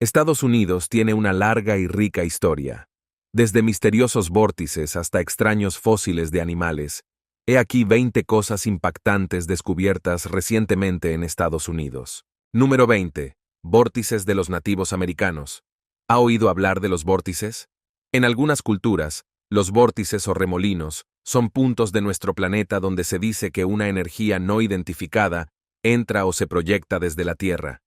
Estados Unidos tiene una larga y rica historia. Desde misteriosos vórtices hasta extraños fósiles de animales, he aquí 20 cosas impactantes descubiertas recientemente en Estados Unidos. Número 20. Vórtices de los nativos americanos. ¿Ha oído hablar de los vórtices? En algunas culturas, los vórtices o remolinos son puntos de nuestro planeta donde se dice que una energía no identificada entra o se proyecta desde la Tierra.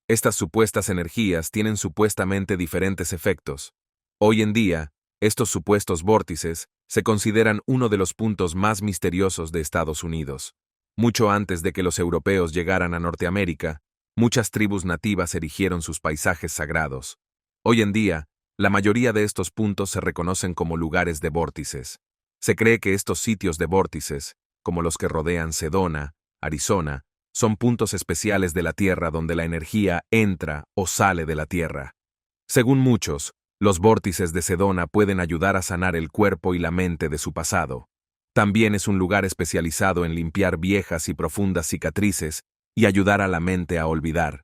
Estas supuestas energías tienen supuestamente diferentes efectos. Hoy en día, estos supuestos vórtices se consideran uno de los puntos más misteriosos de Estados Unidos. Mucho antes de que los europeos llegaran a Norteamérica, muchas tribus nativas erigieron sus paisajes sagrados. Hoy en día, la mayoría de estos puntos se reconocen como lugares de vórtices. Se cree que estos sitios de vórtices, como los que rodean Sedona, Arizona, son puntos especiales de la Tierra donde la energía entra o sale de la Tierra. Según muchos, los vórtices de Sedona pueden ayudar a sanar el cuerpo y la mente de su pasado. También es un lugar especializado en limpiar viejas y profundas cicatrices y ayudar a la mente a olvidar.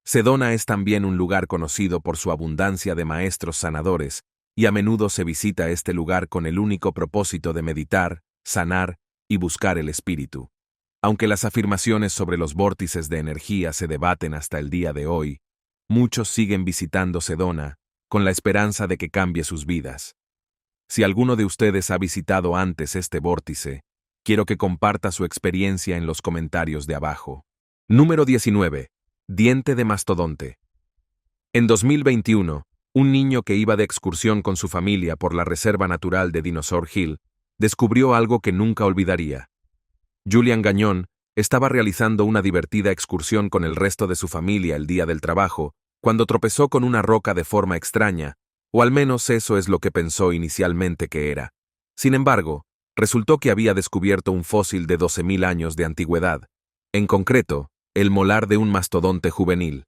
Sedona es también un lugar conocido por su abundancia de maestros sanadores, y a menudo se visita este lugar con el único propósito de meditar, sanar y buscar el espíritu. Aunque las afirmaciones sobre los vórtices de energía se debaten hasta el día de hoy, muchos siguen visitando Sedona con la esperanza de que cambie sus vidas. Si alguno de ustedes ha visitado antes este vórtice, quiero que comparta su experiencia en los comentarios de abajo. Número 19. Diente de mastodonte. En 2021, un niño que iba de excursión con su familia por la Reserva Natural de Dinosaur Hill descubrió algo que nunca olvidaría. Julian Gagnon estaba realizando una divertida excursión con el resto de su familia el día del trabajo, cuando tropezó con una roca de forma extraña, o al menos eso es lo que pensó inicialmente que era. Sin embargo, resultó que había descubierto un fósil de 12.000 años de antigüedad, en concreto, el molar de un mastodonte juvenil.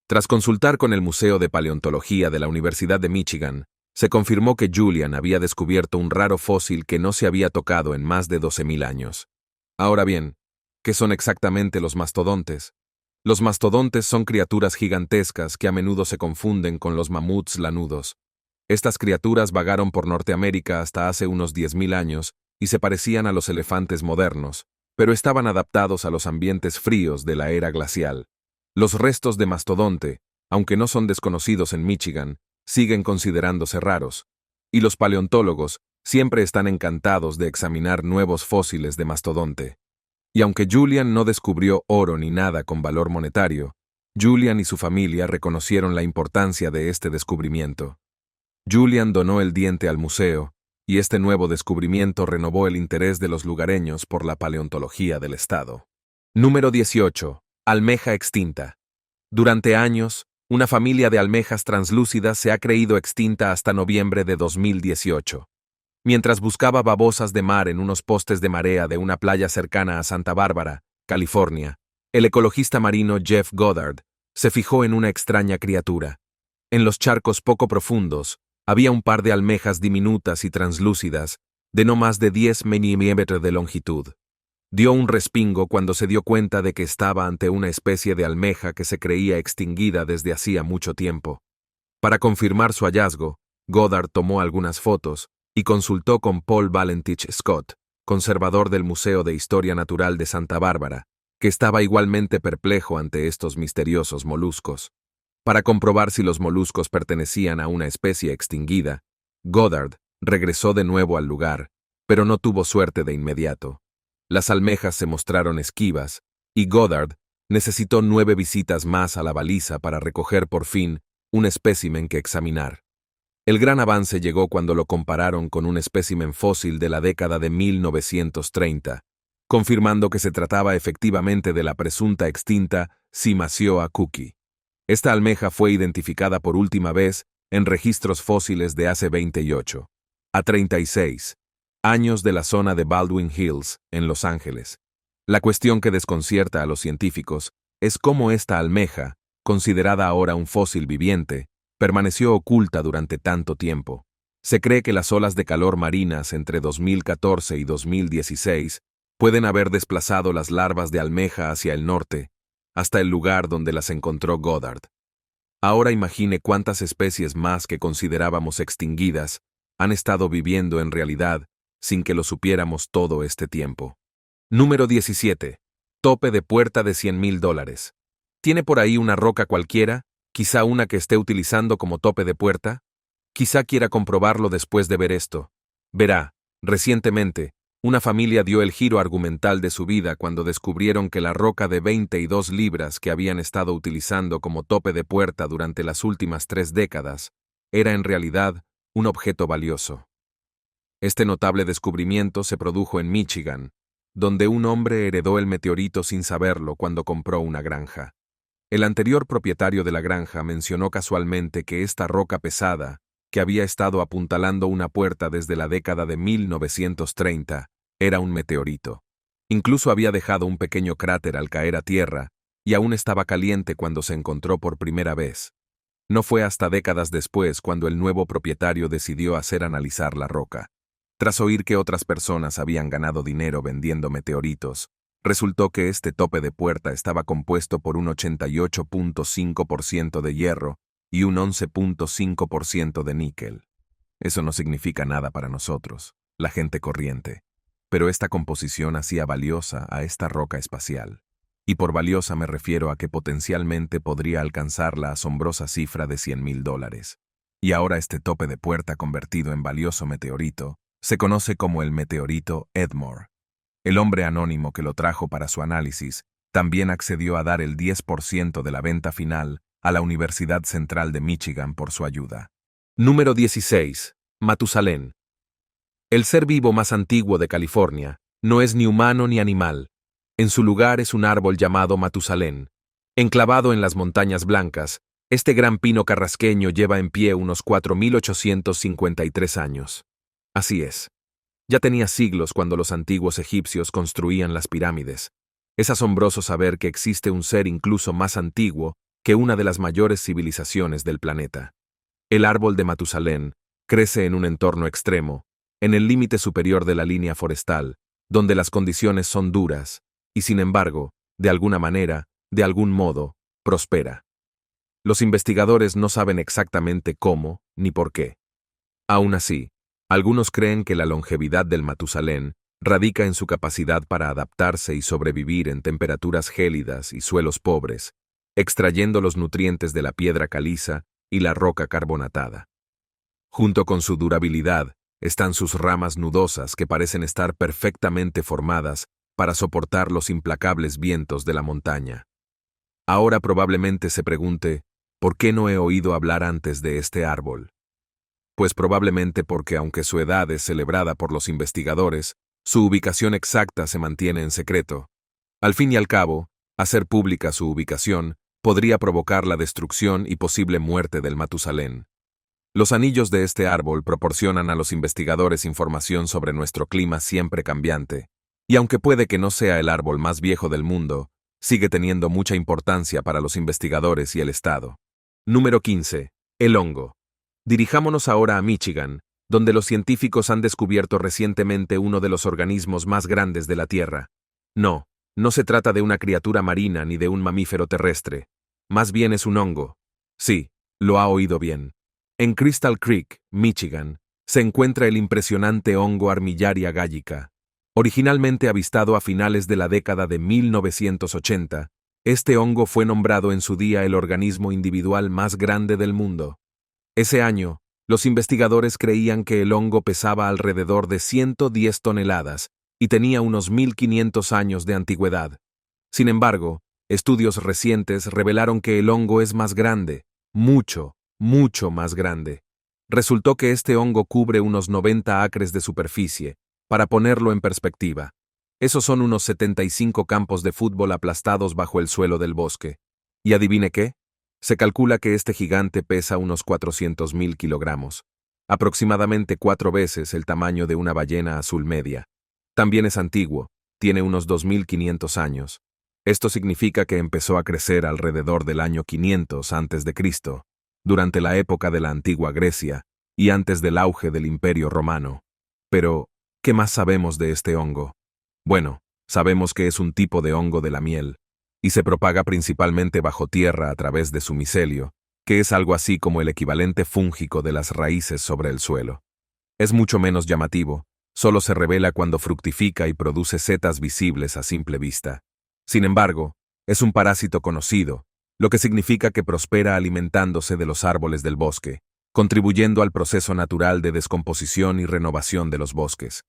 Tras consultar con el Museo de Paleontología de la Universidad de Michigan, se confirmó que Julian había descubierto un raro fósil que no se había tocado en más de 12.000 años. Ahora bien, ¿qué son exactamente los mastodontes? Los mastodontes son criaturas gigantescas que a menudo se confunden con los mamuts lanudos. Estas criaturas vagaron por Norteamérica hasta hace unos 10.000 años y se parecían a los elefantes modernos, pero estaban adaptados a los ambientes fríos de la era glacial. Los restos de mastodonte, aunque no son desconocidos en Michigan, siguen considerándose raros, y los paleontólogos siempre están encantados de examinar nuevos fósiles de mastodonte. Y aunque Julian no descubrió oro ni nada con valor monetario, Julian y su familia reconocieron la importancia de este descubrimiento. Julian donó el diente al museo, y este nuevo descubrimiento renovó el interés de los lugareños por la paleontología del estado. Número 18. Almeja extinta. Durante años, una familia de almejas translúcidas se ha creído extinta hasta noviembre de 2018. Mientras buscaba babosas de mar en unos postes de marea de una playa cercana a Santa Bárbara, California, el ecologista marino Jeff Goddard se fijó en una extraña criatura. En los charcos poco profundos, había un par de almejas diminutas y translúcidas, de no más de 10 milímetros de longitud. Dio un respingo cuando se dio cuenta de que estaba ante una especie de almeja que se creía extinguida desde hacía mucho tiempo. Para confirmar su hallazgo, Goddard tomó algunas fotos y consultó con Paul Valentich Scott, conservador del Museo de Historia Natural de Santa Bárbara, que estaba igualmente perplejo ante estos misteriosos moluscos. Para comprobar si los moluscos pertenecían a una especie extinguida, Goddard regresó de nuevo al lugar, pero no tuvo suerte de inmediato. Las almejas se mostraron esquivas, y Goddard necesitó 9 visitas más a la baliza para recoger por fin un espécimen que examinar. El gran avance llegó cuando lo compararon con un espécimen fósil de la década de 1930, confirmando que se trataba efectivamente de la presunta extinta Simasioa cookie. Esta almeja fue identificada por última vez en registros fósiles de hace 28 a 36 años de la zona de Baldwin Hills, en Los Ángeles. La cuestión que desconcierta a los científicos es cómo esta almeja, considerada ahora un fósil viviente, permaneció oculta durante tanto tiempo. Se cree que las olas de calor marinas entre 2014 y 2016 pueden haber desplazado las larvas de almeja hacia el norte, hasta el lugar donde las encontró Goddard. Ahora imagine cuántas especies más que considerábamos extinguidas han estado viviendo en realidad sin que lo supiéramos todo este tiempo. Número 17. Tope de puerta de $100,000. ¿Tiene por ahí una roca cualquiera, quizá una que esté utilizando como tope de puerta? Quizá quiera comprobarlo después de ver esto. Verá, recientemente, una familia dio el giro argumental de su vida cuando descubrieron que la roca de 22 libras que habían estado utilizando como tope de puerta durante las últimas 3 décadas era en realidad un objeto valioso. Este notable descubrimiento se produjo en Michigan, donde un hombre heredó el meteorito sin saberlo cuando compró una granja. El anterior propietario de la granja mencionó casualmente que esta roca pesada, que había estado apuntalando una puerta desde la década de 1930, era un meteorito. Incluso había dejado un pequeño cráter al caer a tierra, y aún estaba caliente cuando se encontró por primera vez. No fue hasta décadas después cuando el nuevo propietario decidió hacer analizar la roca. Tras oír que otras personas habían ganado dinero vendiendo meteoritos, resultó que este tope de puerta estaba compuesto por un 88.5% de hierro y un 11.5% de níquel. Eso no significa nada para nosotros, la gente corriente, pero esta composición hacía valiosa a esta roca espacial. Y por valiosa me refiero a que potencialmente podría alcanzar la asombrosa cifra de $100,000. Y ahora este tope de puerta convertido en valioso meteorito se conoce como el meteorito Edmore. El hombre anónimo que lo trajo para su análisis también accedió a dar el 10% de la venta final a la Universidad Central de Michigan por su ayuda. Número 16. Matusalén. El ser vivo más antiguo de California no es ni humano ni animal. En su lugar es un árbol llamado Matusalén. Enclavado en las Montañas Blancas, este gran pino carrasqueño lleva en pie unos 4.853 años. Así es. Ya tenía siglos cuando los antiguos egipcios construían las pirámides. Es asombroso saber que existe un ser incluso más antiguo que una de las mayores civilizaciones del planeta. El árbol de Matusalén crece en un entorno extremo, en el límite superior de la línea forestal, donde las condiciones son duras, y sin embargo, de alguna manera, de algún modo, prospera. Los investigadores no saben exactamente cómo ni por qué. Aún así, algunos creen que la longevidad del Matusalén radica en su capacidad para adaptarse y sobrevivir en temperaturas gélidas y suelos pobres, extrayendo los nutrientes de la piedra caliza y la roca carbonatada. Junto con su durabilidad, están sus ramas nudosas que parecen estar perfectamente formadas para soportar los implacables vientos de la montaña. Ahora probablemente se pregunte, ¿por qué no he oído hablar antes de este árbol? Pues probablemente porque aunque su edad es celebrada por los investigadores, su ubicación exacta se mantiene en secreto. Al fin y al cabo, hacer pública su ubicación podría provocar la destrucción y posible muerte del Matusalén. Los anillos de este árbol proporcionan a los investigadores información sobre nuestro clima siempre cambiante, y aunque puede que no sea el árbol más viejo del mundo, sigue teniendo mucha importancia para los investigadores y el Estado. Número 15. El hongo. Dirijámonos ahora a Michigan, donde los científicos han descubierto recientemente uno de los organismos más grandes de la Tierra. No se trata de una criatura marina ni de un mamífero terrestre. Más bien es un hongo. Sí, lo ha oído bien. En Crystal Creek, Michigan, se encuentra el impresionante hongo Armillaria gallica. Originalmente avistado a finales de la década de 1980, este hongo fue nombrado en su día el organismo individual más grande del mundo. Ese año, los investigadores creían que el hongo pesaba alrededor de 110 toneladas y tenía unos 1.500 años de antigüedad. Sin embargo, estudios recientes revelaron que el hongo es más grande, mucho más grande. Resultó que este hongo cubre unos 90 acres de superficie. Para ponerlo en perspectiva, esos son unos 75 campos de fútbol aplastados bajo el suelo del bosque. ¿Y adivine qué? Se calcula que este gigante pesa unos 400.000 kilogramos, aproximadamente 4 veces el tamaño de una ballena azul media. También es antiguo, tiene unos 2.500 años. Esto significa que empezó a crecer alrededor del año 500 a.C., durante la época de la antigua Grecia y antes del auge del Imperio Romano. Pero, ¿qué más sabemos de este hongo? Bueno, sabemos que es un tipo de hongo de la miel, y se propaga principalmente bajo tierra a través de su micelio, que es algo así como el equivalente fúngico de las raíces sobre el suelo. Es mucho menos llamativo, solo se revela cuando fructifica y produce setas visibles a simple vista. Sin embargo, es un parásito conocido, lo que significa que prospera alimentándose de los árboles del bosque, contribuyendo al proceso natural de descomposición y renovación de los bosques.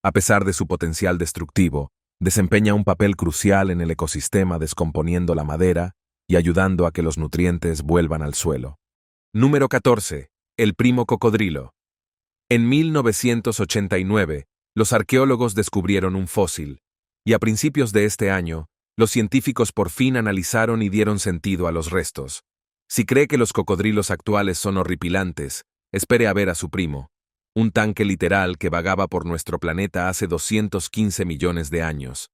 A pesar de su potencial destructivo, desempeña un papel crucial en el ecosistema descomponiendo la madera y ayudando a que los nutrientes vuelvan al suelo. Número 14. El primo cocodrilo. En 1989, los arqueólogos descubrieron un fósil, y a principios de este año, los científicos por fin analizaron y dieron sentido a los restos. Si cree que los cocodrilos actuales son horripilantes, espere a ver a su primo, un tanque literal que vagaba por nuestro planeta hace 215 millones de años.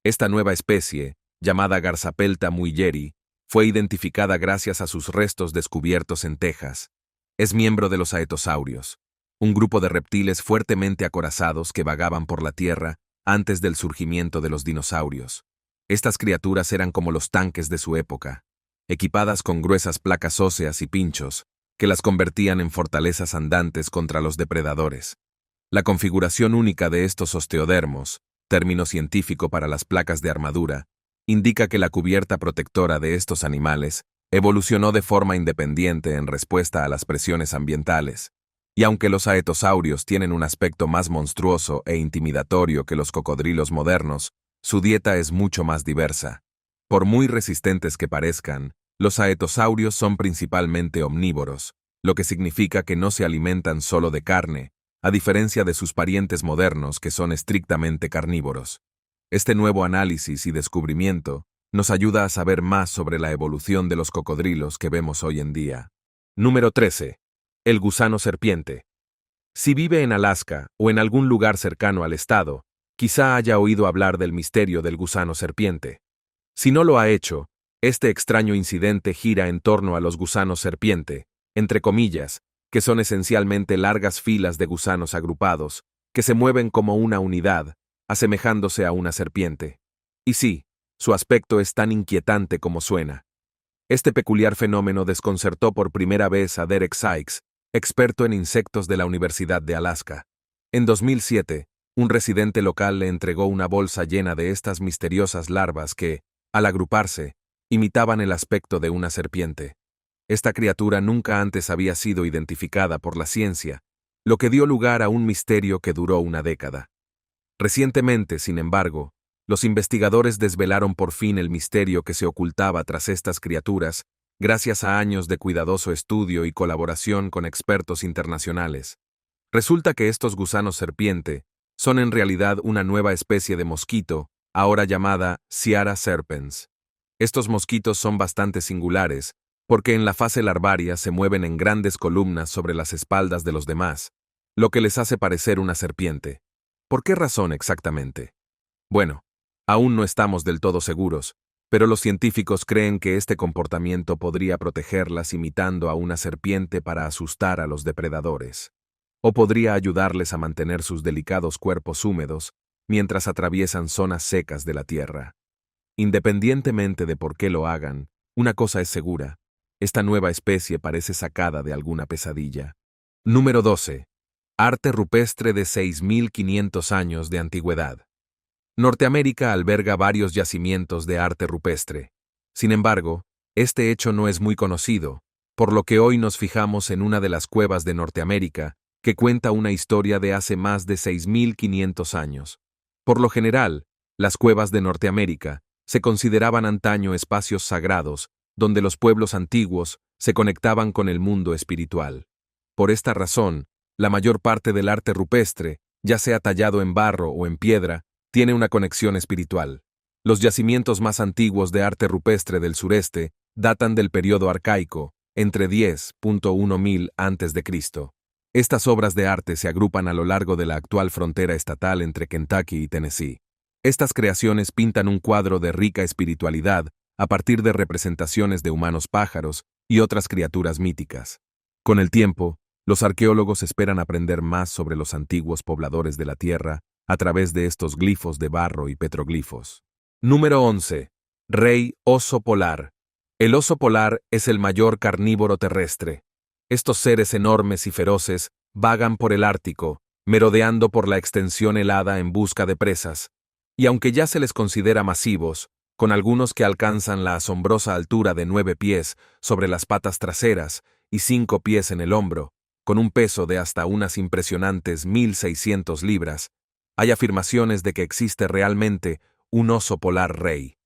Esta nueva especie, llamada Garzapelta muilleri, fue identificada gracias a sus restos descubiertos en Texas. Es miembro de los aetosaurios, un grupo de reptiles fuertemente acorazados que vagaban por la Tierra antes del surgimiento de los dinosaurios. Estas criaturas eran como los tanques de su época, equipadas con gruesas placas óseas y pinchos, que las convertían en fortalezas andantes contra los depredadores. La configuración única de estos osteodermos, término científico para las placas de armadura, indica que la cubierta protectora de estos animales evolucionó de forma independiente en respuesta a las presiones ambientales. Y aunque los aetosaurios tienen un aspecto más monstruoso e intimidatorio que los cocodrilos modernos, su dieta es mucho más diversa. Por muy resistentes que parezcan, los aetosaurios son principalmente omnívoros, lo que significa que no se alimentan solo de carne, a diferencia de sus parientes modernos que son estrictamente carnívoros. Este nuevo análisis y descubrimiento nos ayuda a saber más sobre la evolución de los cocodrilos que vemos hoy en día. Número 13. El gusano serpiente. Si vive en Alaska o en algún lugar cercano al estado, quizá haya oído hablar del misterio del gusano serpiente. Si no lo ha hecho, este extraño incidente gira en torno a los gusanos serpiente, entre comillas, que son esencialmente largas filas de gusanos agrupados, que se mueven como una unidad, asemejándose a una serpiente. Y sí, su aspecto es tan inquietante como suena. Este peculiar fenómeno desconcertó por primera vez a Derek Sykes, experto en insectos de la Universidad de Alaska. En 2007, un residente local le entregó una bolsa llena de estas misteriosas larvas que, al agruparse, imitaban el aspecto de una serpiente. Esta criatura nunca antes había sido identificada por la ciencia, lo que dio lugar a un misterio que duró una década. Recientemente, sin embargo, los investigadores desvelaron por fin el misterio que se ocultaba tras estas criaturas, gracias a años de cuidadoso estudio y colaboración con expertos internacionales. Resulta que estos gusanos serpiente son en realidad una nueva especie de mosquito, ahora llamada Ciara serpens. Estos mosquitos son bastante singulares, porque en la fase larvaria se mueven en grandes columnas sobre las espaldas de los demás, lo que les hace parecer una serpiente. ¿Por qué razón exactamente? Bueno, aún no estamos del todo seguros, pero los científicos creen que este comportamiento podría protegerlas imitando a una serpiente para asustar a los depredadores. O podría ayudarles a mantener sus delicados cuerpos húmedos mientras atraviesan zonas secas de la Tierra. Independientemente de por qué lo hagan, una cosa es segura: esta nueva especie parece sacada de alguna pesadilla. Número 12. Arte rupestre de 6.500 años de antigüedad. Norteamérica alberga varios yacimientos de arte rupestre. Sin embargo, este hecho no es muy conocido, por lo que hoy nos fijamos en una de las cuevas de Norteamérica, que cuenta una historia de hace más de 6.500 años. Por lo general, las cuevas de Norteamérica se consideraban antaño espacios sagrados, donde los pueblos antiguos se conectaban con el mundo espiritual. Por esta razón, la mayor parte del arte rupestre, ya sea tallado en barro o en piedra, tiene una conexión espiritual. Los yacimientos más antiguos de arte rupestre del sureste datan del período arcaico, entre 10.1000 a.C. Estas obras de arte se agrupan a lo largo de la actual frontera estatal entre Kentucky y Tennessee. Estas creaciones pintan un cuadro de rica espiritualidad a partir de representaciones de humanos pájaros y otras criaturas míticas. Con el tiempo, los arqueólogos esperan aprender más sobre los antiguos pobladores de la Tierra a través de estos glifos de barro y petroglifos. Número 11. Rey oso polar. El oso polar es el mayor carnívoro terrestre. Estos seres enormes y feroces vagan por el Ártico, merodeando por la extensión helada en busca de presas, y aunque ya se les considera masivos, con algunos que alcanzan la asombrosa altura de 9 pies sobre las patas traseras y 5 pies en el hombro, con un peso de hasta unas impresionantes 1.600 libras, hay afirmaciones de que existe realmente un oso polar rey.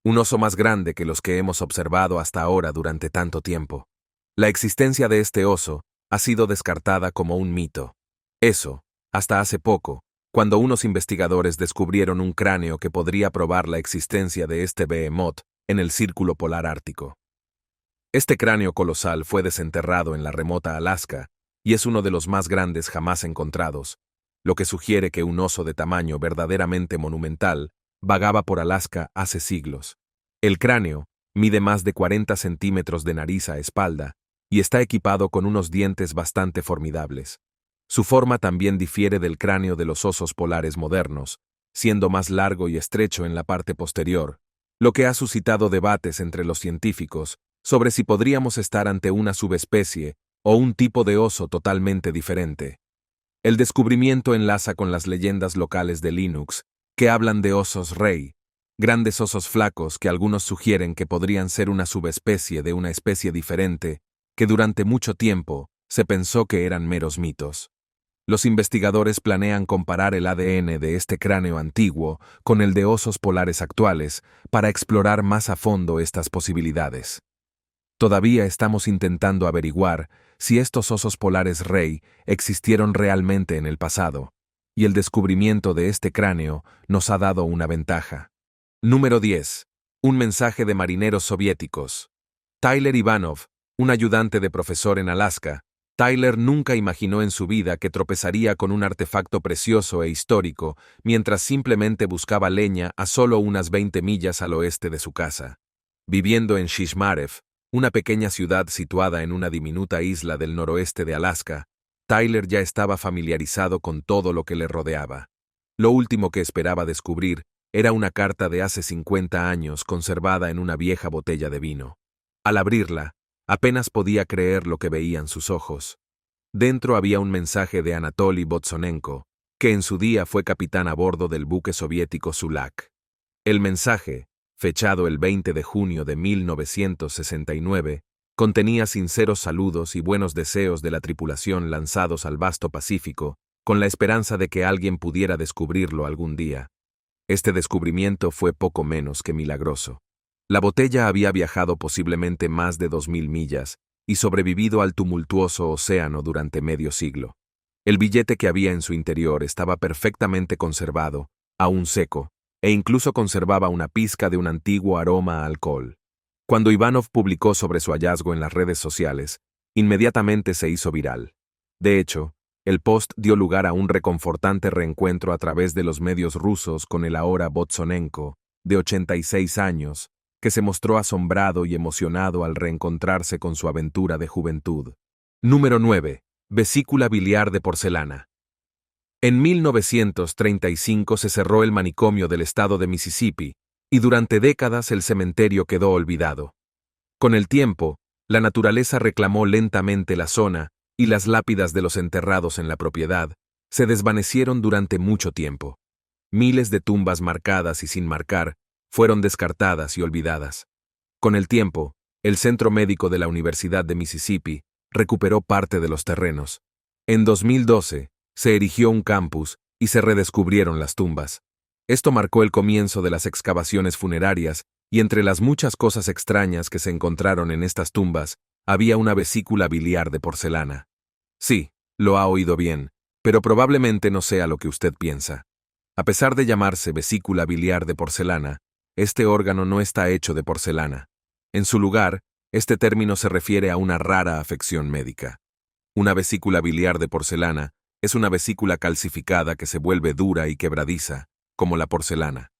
Un oso más grande que los que hemos observado hasta ahora durante tanto tiempo. La existencia de este oso ha sido descartada como un mito. Eso, hasta hace poco, cuando unos investigadores descubrieron un cráneo que podría probar la existencia de este behemoth en el círculo polar ártico. Este cráneo colosal fue desenterrado en la remota Alaska y es uno de los más grandes jamás encontrados, lo que sugiere que un oso de tamaño verdaderamente monumental vagaba por Alaska hace siglos. El cráneo mide más de 40 centímetros de nariz a espalda y está equipado con unos dientes bastante formidables. Su forma también difiere del cráneo de los osos polares modernos, siendo más largo y estrecho en la parte posterior, lo que ha suscitado debates entre los científicos sobre si podríamos estar ante una subespecie o un tipo de oso totalmente diferente. El descubrimiento enlaza con las leyendas locales de Linux, que hablan de osos rey, grandes osos flacos que algunos sugieren que podrían ser una subespecie de una especie diferente, que durante mucho tiempo se pensó que eran meros mitos. Los investigadores planean comparar el ADN de este cráneo antiguo con el de osos polares actuales para explorar más a fondo estas posibilidades. Todavía estamos intentando averiguar si estos osos polares rey existieron realmente en el pasado, y el descubrimiento de este cráneo nos ha dado una ventaja. Número 10. Un mensaje de marineros soviéticos. Tyler Ivanov, un ayudante de profesor en Alaska. Tyler nunca imaginó en su vida que tropezaría con un artefacto precioso e histórico mientras simplemente buscaba leña a solo unas 20 millas al oeste de su casa. Viviendo en Shishmarev, una pequeña ciudad situada en una diminuta isla del noroeste de Alaska, Tyler ya estaba familiarizado con todo lo que le rodeaba. Lo último que esperaba descubrir era una carta de hace 50 años conservada en una vieja botella de vino. Al abrirla, apenas podía creer lo que veían sus ojos. Dentro había un mensaje de Anatoly Botsonenko, que en su día fue capitán a bordo del buque soviético Sulak. El mensaje, fechado el 20 de junio de 1969, contenía sinceros saludos y buenos deseos de la tripulación lanzados al vasto Pacífico, con la esperanza de que alguien pudiera descubrirlo algún día. Este descubrimiento fue poco menos que milagroso. La botella había viajado posiblemente más de 2000 millas y sobrevivido al tumultuoso océano durante medio siglo. El billete que había en su interior estaba perfectamente conservado, aún seco, e incluso conservaba una pizca de un antiguo aroma a alcohol. Cuando Ivanov publicó sobre su hallazgo en las redes sociales, inmediatamente se hizo viral. De hecho, el post dio lugar a un reconfortante reencuentro a través de los medios rusos con el ahora Botsonenko, de 86 años, que se mostró asombrado y emocionado al reencontrarse con su aventura de juventud. Número 9. Vesícula biliar de porcelana. En 1935 se cerró el manicomio del estado de Mississippi, y durante décadas el cementerio quedó olvidado. Con el tiempo, la naturaleza reclamó lentamente la zona, y las lápidas de los enterrados en la propiedad se desvanecieron durante mucho tiempo. Miles de tumbas marcadas y sin marcar fueron descartadas y olvidadas. Con el tiempo, el Centro Médico de la Universidad de Mississippi recuperó parte de los terrenos. En 2012, se erigió un campus y se redescubrieron las tumbas. Esto marcó el comienzo de las excavaciones funerarias y entre las muchas cosas extrañas que se encontraron en estas tumbas, había una vesícula biliar de porcelana. Sí, lo ha oído bien, pero probablemente no sea lo que usted piensa. A pesar de llamarse vesícula biliar de porcelana, este órgano no está hecho de porcelana. En su lugar, este término se refiere a una rara afección médica. Una vesícula biliar de porcelana es una vesícula calcificada que se vuelve dura y quebradiza, como la porcelana.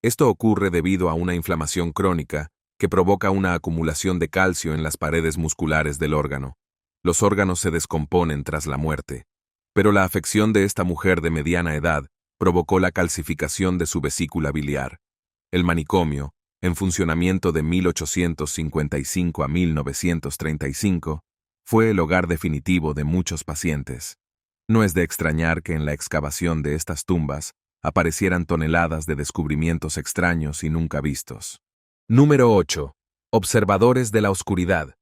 Esto ocurre debido a una inflamación crónica que provoca una acumulación de calcio en las paredes musculares del órgano. Los órganos se descomponen tras la muerte, pero la afección de esta mujer de mediana edad provocó la calcificación de su vesícula biliar. El manicomio, en funcionamiento de 1855 a 1935, fue el hogar definitivo de muchos pacientes. No es de extrañar que en la excavación de estas tumbas aparecieran toneladas de descubrimientos extraños y nunca vistos. Número 8. Observadores de la oscuridad.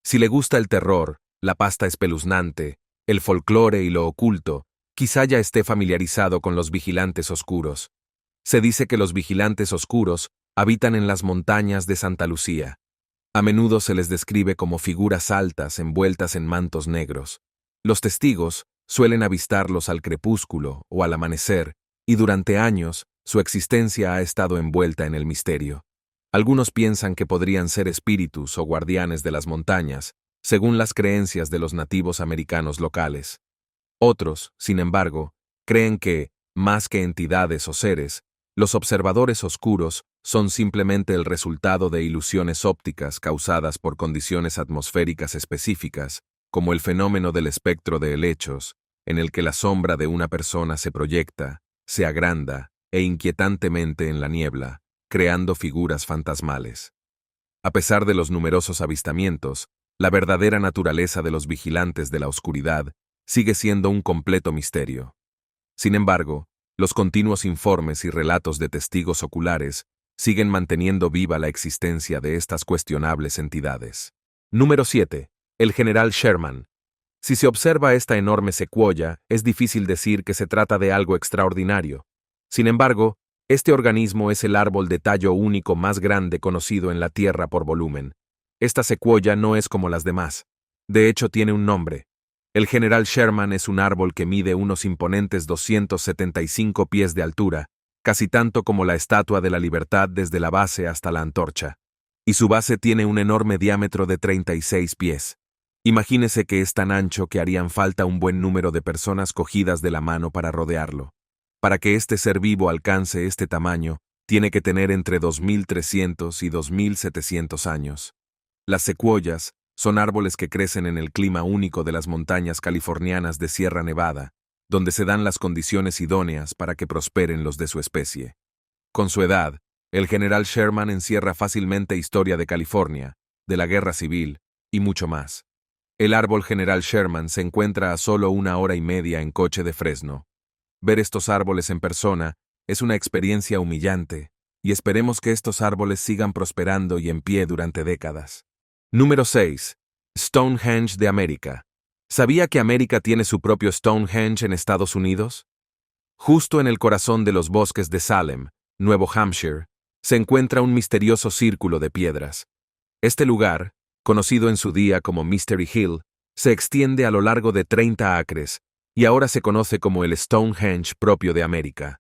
Si le gusta el terror, la pasta espeluznante, el folclore y lo oculto, quizá ya esté familiarizado con los vigilantes oscuros. Se dice que los vigilantes oscuros habitan en las montañas de Santa Lucía. A menudo se les describe como figuras altas envueltas en mantos negros. Los testigos suelen avistarlos al crepúsculo o al amanecer, y durante años su existencia ha estado envuelta en el misterio. Algunos piensan que podrían ser espíritus o guardianes de las montañas, según las creencias de los nativos americanos locales. Otros, sin embargo, creen que, más que entidades o seres, los observadores oscuros son simplemente el resultado de ilusiones ópticas causadas por condiciones atmosféricas específicas, como el fenómeno del espectro de helechos, en el que la sombra de una persona se proyecta, se agranda e inquietantemente en la niebla, creando figuras fantasmales. A pesar de los numerosos avistamientos, la verdadera naturaleza de los vigilantes de la oscuridad sigue siendo un completo misterio. Sin embargo, los continuos informes y relatos de testigos oculares siguen manteniendo viva la existencia de estas cuestionables entidades. Número 7. El general Sherman. Si se observa esta enorme secuoya, es difícil decir que se trata de algo extraordinario. Sin embargo, este organismo es el árbol de tallo único más grande conocido en la Tierra por volumen. Esta secuoya no es como las demás. De hecho, tiene un nombre. El general Sherman es un árbol que mide unos imponentes 275 pies de altura, casi tanto como la Estatua de la Libertad desde la base hasta la antorcha. Y su base tiene un enorme diámetro de 36 pies. Imagínese que es tan ancho que harían falta un buen número de personas cogidas de la mano para rodearlo. Para que este ser vivo alcance este tamaño, tiene que tener entre 2.300 y 2.700 años. Las secuoyas son árboles que crecen en el clima único de las montañas californianas de Sierra Nevada, donde se dan las condiciones idóneas para que prosperen los de su especie. Con su edad, el general Sherman encierra fácilmente historia de California, de la Guerra Civil y mucho más. El árbol general Sherman se encuentra a solo 1 hora y media en coche de Fresno. Ver estos árboles en persona es una experiencia humillante, y esperemos que estos árboles sigan prosperando y en pie durante décadas. Número 6. Stonehenge de América. ¿Sabía que América tiene su propio Stonehenge en Estados Unidos? Justo en el corazón de los bosques de Salem, Nuevo Hampshire, se encuentra un misterioso círculo de piedras. Este lugar, conocido en su día como Mystery Hill, se extiende a lo largo de 30 acres, y ahora se conoce como el Stonehenge propio de América.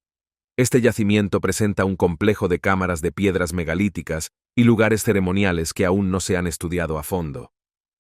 Este yacimiento presenta un complejo de cámaras de piedras megalíticas y lugares ceremoniales que aún no se han estudiado a fondo.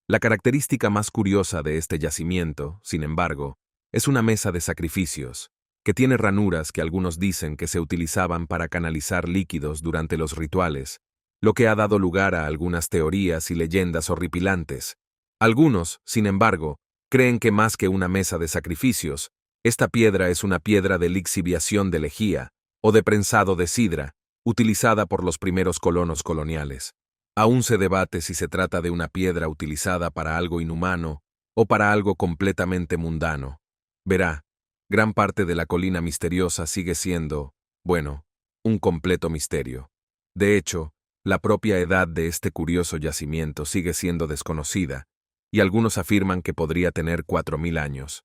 La característica más curiosa de este yacimiento, sin embargo, es una mesa de sacrificios, que tiene ranuras que algunos dicen que se utilizaban para canalizar líquidos durante los rituales, lo que ha dado lugar a algunas teorías y leyendas horripilantes. Algunos, sin embargo, creen que más que una mesa de sacrificios, esta piedra es una piedra de lixiviación de lejía o de prensado de sidra, utilizada por los primeros colonos coloniales. Aún se debate si se trata de una piedra utilizada para algo inhumano o para algo completamente mundano. Verá, gran parte de la colina misteriosa sigue siendo, bueno, un completo misterio. De hecho, la propia edad de este curioso yacimiento sigue siendo desconocida, y algunos afirman que podría tener 4.000 años.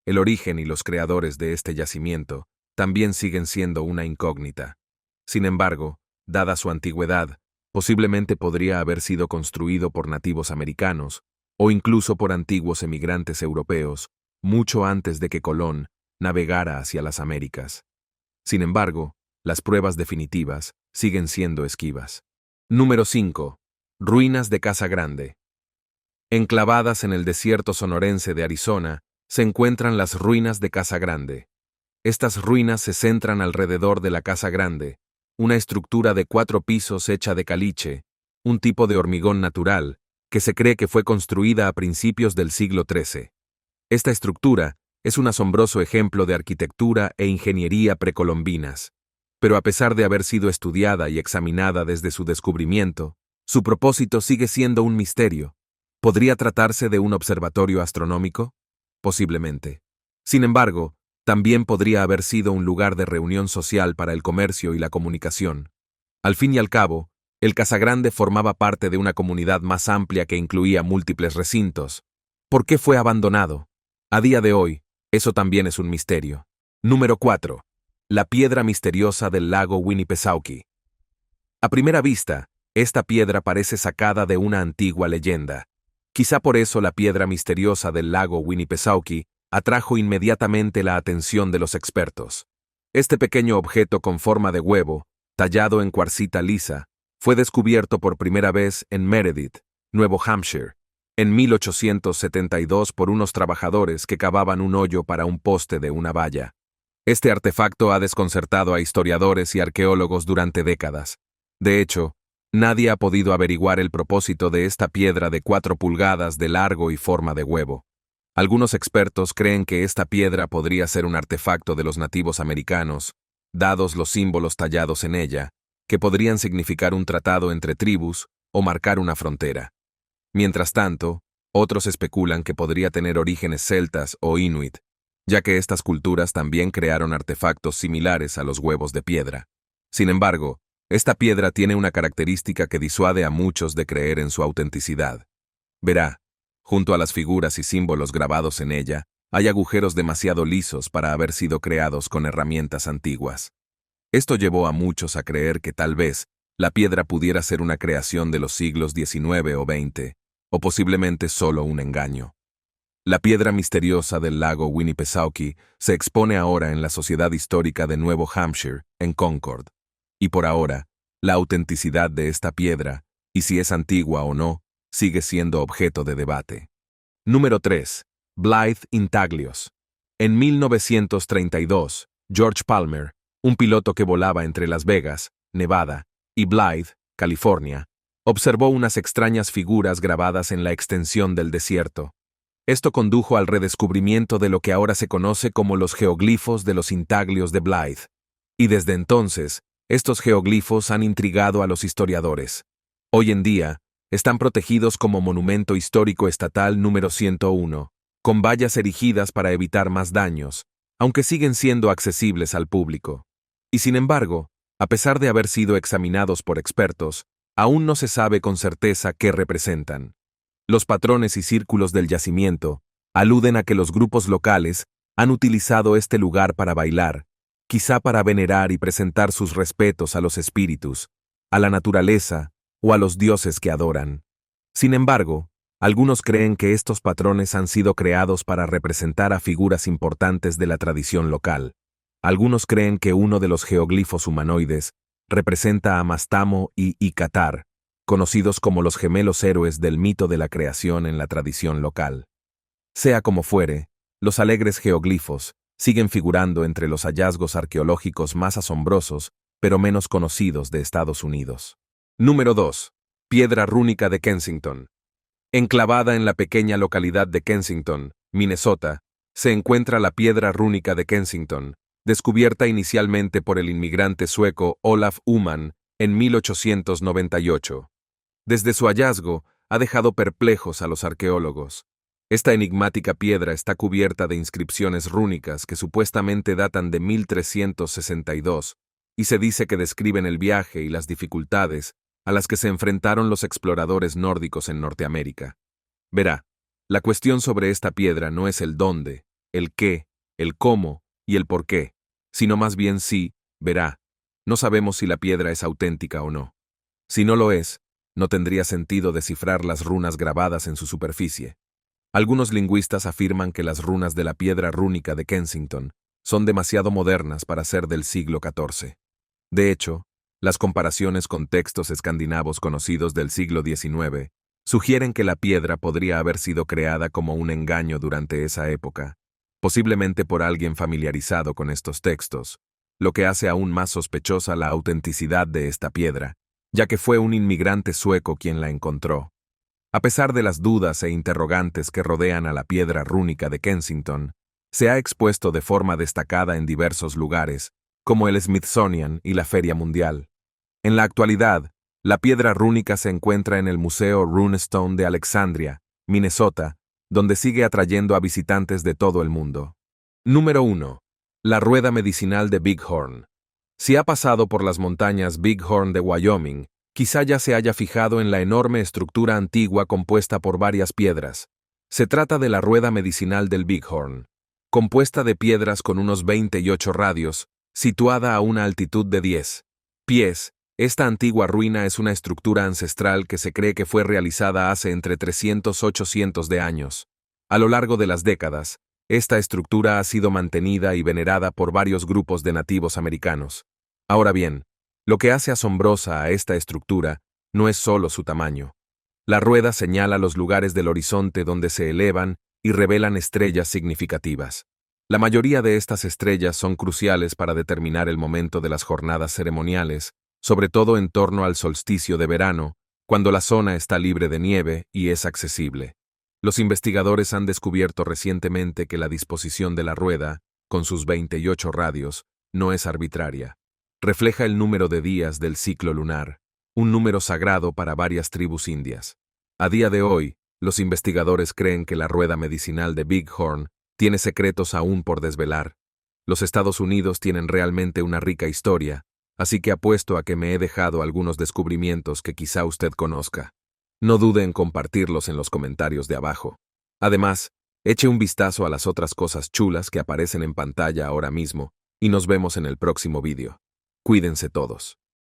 El origen y los creadores de este yacimiento también siguen siendo una incógnita. Sin embargo, dada su antigüedad, posiblemente podría haber sido construido por nativos americanos o incluso por antiguos emigrantes europeos, mucho antes de que Colón navegara hacia las Américas. Sin embargo, las pruebas definitivas siguen siendo esquivas. Número 5. Ruinas de Casa Grande. Enclavadas en el desierto sonorense de Arizona, se encuentran las ruinas de Casa Grande. Estas ruinas se centran alrededor de la Casa Grande, una estructura de 4 pisos hecha de caliche, un tipo de hormigón natural, que se cree que fue construida a principios del siglo XIII. Esta estructura es un asombroso ejemplo de arquitectura e ingeniería precolombinas. Pero a pesar de haber sido estudiada y examinada desde su descubrimiento, su propósito sigue siendo un misterio. ¿Podría tratarse de un observatorio astronómico? Posiblemente. Sin embargo, también podría haber sido un lugar de reunión social para el comercio y la comunicación. Al fin y al cabo, el Casagrande formaba parte de una comunidad más amplia que incluía múltiples recintos. ¿Por qué fue abandonado? A día de hoy, eso también es un misterio. Número 4. La piedra misteriosa del lago Winnipesaukee. A primera vista, esta piedra parece sacada de una antigua leyenda. Quizá por eso la piedra misteriosa del lago Winnipesaukee atrajo inmediatamente la atención de los expertos. Este pequeño objeto con forma de huevo, tallado en cuarcita lisa, fue descubierto por primera vez en Meredith, Nuevo Hampshire, en 1872 por unos trabajadores que cavaban un hoyo para un poste de una valla. Este artefacto ha desconcertado a historiadores y arqueólogos durante décadas. De hecho, nadie ha podido averiguar el propósito de esta piedra de 4 pulgadas de largo y forma de huevo. Algunos expertos creen que esta piedra podría ser un artefacto de los nativos americanos, dados los símbolos tallados en ella, que podrían significar un tratado entre tribus o marcar una frontera. Mientras tanto, otros especulan que podría tener orígenes celtas o inuit, ya que estas culturas también crearon artefactos similares a los huevos de piedra. Sin embargo, esta piedra tiene una característica que disuade a muchos de creer en su autenticidad. Verá, junto a las figuras y símbolos grabados en ella, hay agujeros demasiado lisos para haber sido creados con herramientas antiguas. Esto llevó a muchos a creer que tal vez la piedra pudiera ser una creación de los siglos XIX o XX, o posiblemente solo un engaño. La piedra misteriosa del lago Winnipesaukee se expone ahora en la Sociedad Histórica de Nuevo Hampshire, en Concord. Y por ahora, la autenticidad de esta piedra, y si es antigua o no, sigue siendo objeto de debate. Número 3. Blythe Intaglios. En 1932, George Palmer, un piloto que volaba entre Las Vegas, Nevada, y Blythe, California, observó unas extrañas figuras grabadas en la extensión del desierto. Esto condujo al redescubrimiento de lo que ahora se conoce como los geoglifos de los intaglios de Blythe. Y desde entonces, estos geoglifos han intrigado a los historiadores. Hoy en día, están protegidos como Monumento Histórico Estatal número 101, con vallas erigidas para evitar más daños, aunque siguen siendo accesibles al público. Y sin embargo, a pesar de haber sido examinados por expertos, aún no se sabe con certeza qué representan. Los patrones y círculos del yacimiento aluden a que los grupos locales han utilizado este lugar para bailar, quizá para venerar y presentar sus respetos a los espíritus, a la naturaleza o a los dioses que adoran. Sin embargo, algunos creen que estos patrones han sido creados para representar a figuras importantes de la tradición local. Algunos creen que uno de los geoglifos humanoides representa a Mastamo y Icatar, conocidos como los gemelos héroes del mito de la creación en la tradición local. Sea como fuere, los alegres geoglifos siguen figurando entre los hallazgos arqueológicos más asombrosos, pero menos conocidos de Estados Unidos. Número 2. Piedra rúnica de Kensington. Enclavada en la pequeña localidad de Kensington, Minnesota, se encuentra la piedra rúnica de Kensington, descubierta inicialmente por el inmigrante sueco Olaf Uman en 1898. Desde su hallazgo, ha dejado perplejos a los arqueólogos. Esta enigmática piedra está cubierta de inscripciones rúnicas que supuestamente datan de 1362, y se dice que describen el viaje y las dificultades a las que se enfrentaron los exploradores nórdicos en Norteamérica. Verá, la cuestión sobre esta piedra no es el dónde, el qué, el cómo y el por qué, sino más bien si, verá, no sabemos si la piedra es auténtica o no. Si no lo es, no tendría sentido descifrar las runas grabadas en su superficie. Algunos lingüistas afirman que las runas de la piedra rúnica de Kensington son demasiado modernas para ser del siglo XIV. De hecho, las comparaciones con textos escandinavos conocidos del siglo XIX sugieren que la piedra podría haber sido creada como un engaño durante esa época, posiblemente por alguien familiarizado con estos textos, lo que hace aún más sospechosa la autenticidad de esta piedra, ya que fue un inmigrante sueco quien la encontró. A pesar de las dudas e interrogantes que rodean a la piedra rúnica de Kensington, se ha expuesto de forma destacada en diversos lugares, como el Smithsonian y la Feria Mundial. En la actualidad, la piedra rúnica se encuentra en el Museo Runestone de Alexandria, Minnesota, donde sigue atrayendo a visitantes de todo el mundo. Número 1. La rueda medicinal de Bighorn. Si ha pasado por las montañas Bighorn de Wyoming, quizá ya se haya fijado en la enorme estructura antigua compuesta por varias piedras. Se trata de la rueda medicinal del Bighorn, compuesta de piedras con unos 28 radios, situada a una altitud de 10 pies. Esta antigua ruina es una estructura ancestral que se cree que fue realizada hace entre 300 y 800 de años. A lo largo de las décadas, esta estructura ha sido mantenida y venerada por varios grupos de nativos americanos. Ahora bien, lo que hace asombrosa a esta estructura no es solo su tamaño. La rueda señala los lugares del horizonte donde se elevan y revelan estrellas significativas. La mayoría de estas estrellas son cruciales para determinar el momento de las jornadas ceremoniales, sobre todo en torno al solsticio de verano, cuando la zona está libre de nieve y es accesible. Los investigadores han descubierto recientemente que la disposición de la rueda, con sus 28 radios, no es arbitraria. Refleja el número de días del ciclo lunar, un número sagrado para varias tribus indias. A día de hoy, los investigadores creen que la rueda medicinal de Bighorn tiene secretos aún por desvelar. Los Estados Unidos tienen realmente una rica historia, así que apuesto a que me he dejado algunos descubrimientos que quizá usted conozca. No dude en compartirlos en los comentarios de abajo. Además, eche un vistazo a las otras cosas chulas que aparecen en pantalla ahora mismo y nos vemos en el próximo vídeo. Cuídense todos.